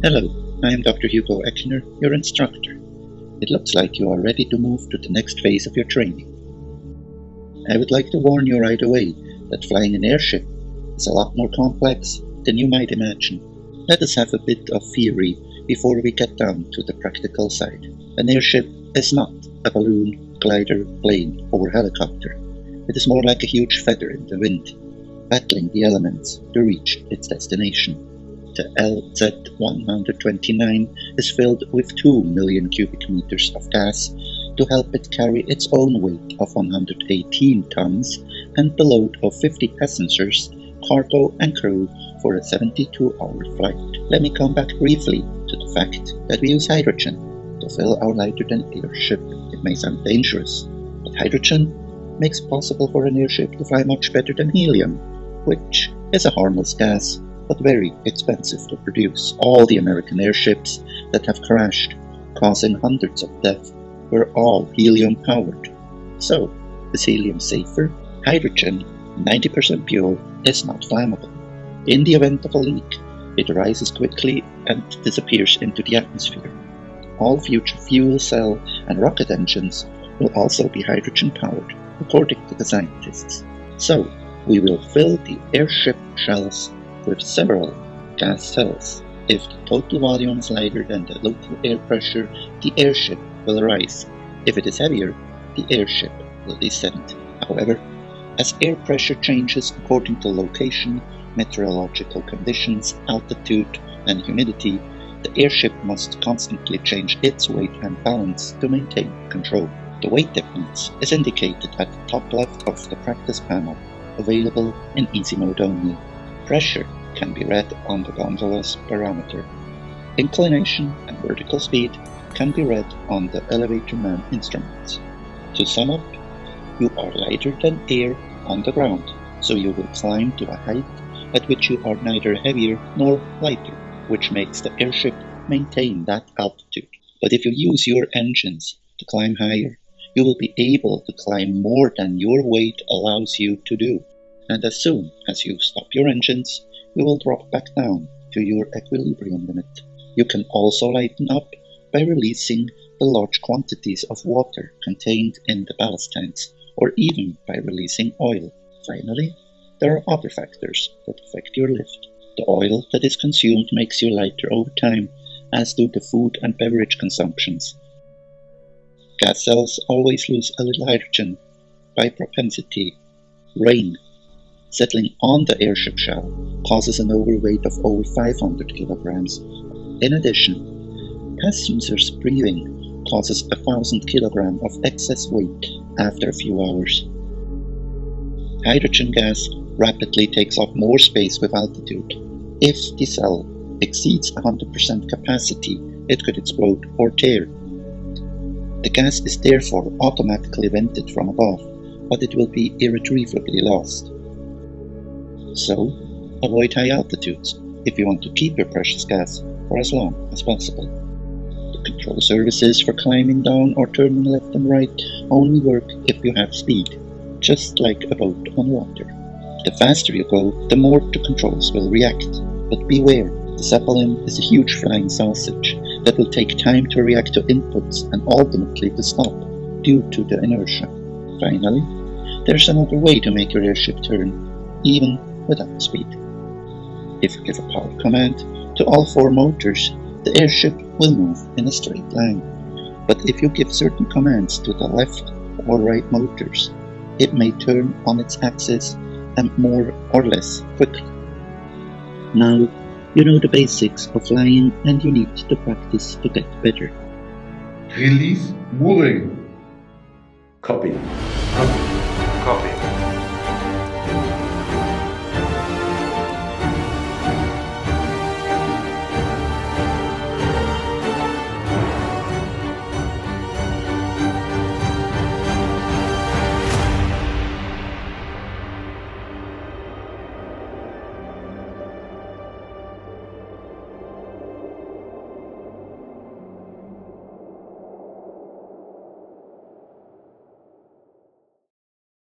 Hello, I am Dr. Hugo Eckner, your instructor. It looks like you are ready to move to the next phase of your training. I would like to warn you right away that flying an airship is a lot more complex than you might imagine. Let us have a bit of theory before we get down to the practical side. An airship is not a balloon, glider, plane, or helicopter. It is more like a huge feather in the wind, battling the elements to reach its destination. The LZ-129 is filled with 2 million cubic meters of gas to help it carry its own weight of 118 tons and the load of 50 passengers, cargo and crew for a 72-hour flight. Let me come back briefly to the fact that we use hydrogen to fill our lighter-than-air ship. It may sound dangerous, but hydrogen makes it possible for an airship to fly much better than helium, which is a harmless gas but very expensive to produce. All the American airships that have crashed, causing hundreds of deaths, were all helium-powered. So, is helium safer? Hydrogen, 90% pure, is not flammable. In the event of a leak, it rises quickly and disappears into the atmosphere. All future fuel cell and rocket engines will also be hydrogen-powered, according to the scientists. So, we will fill the airship shells with several gas cells. If the total volume is lighter than the local air pressure, the airship will rise. If it is heavier, the airship will descend. However, as air pressure changes according to location, meteorological conditions, altitude, and humidity, the airship must constantly change its weight and balance to maintain control. The weight difference is indicated at the top left of the practice panel, available in easy mode only. Pressure can be read on the gondola's barometer. Inclination and vertical speed can be read on the elevator man instruments. To sum up, you are lighter than air on the ground, so you will climb to a height at which you are neither heavier nor lighter, which makes the airship maintain that altitude. But if you use your engines to climb higher, you will be able to climb more than your weight allows you to do. And as soon as you stop your engines, you will drop back down to your equilibrium limit. You can also lighten up by releasing the large quantities of water contained in the ballast tanks, or even by releasing oil. Finally, there are other factors that affect your lift. The oil that is consumed makes you lighter over time, as do the food and beverage consumptions. Gas cells always lose a little hydrogen by propensity. Rain settling on the airship shell causes an overweight of over 500 kilograms. In addition, passengers' breathing causes 1,000 kilograms of excess weight after a few hours. Hydrogen gas rapidly takes up more space with altitude. If the cell exceeds 100% capacity, it could explode or tear. The gas is therefore automatically vented from above, but it will be irretrievably lost. So, avoid high altitudes if you want to keep your precious gas for as long as possible. The control surfaces for climbing down or turning left and right only work if you have speed, just like a boat on water. The faster you go, the more the controls will react. But beware, the Zeppelin is a huge flying sausage that will take time to react to inputs and ultimately to stop due to the inertia. Finally, there's another way to make your airship turn, even without speed. If you give a power command to all 4 motors, the airship will move in a straight line. But if you give certain commands to the left or right motors, it may turn on its axis and more or less quickly. Now, you know the basics of flying and you need to practice to get better. Release mooring. Copy.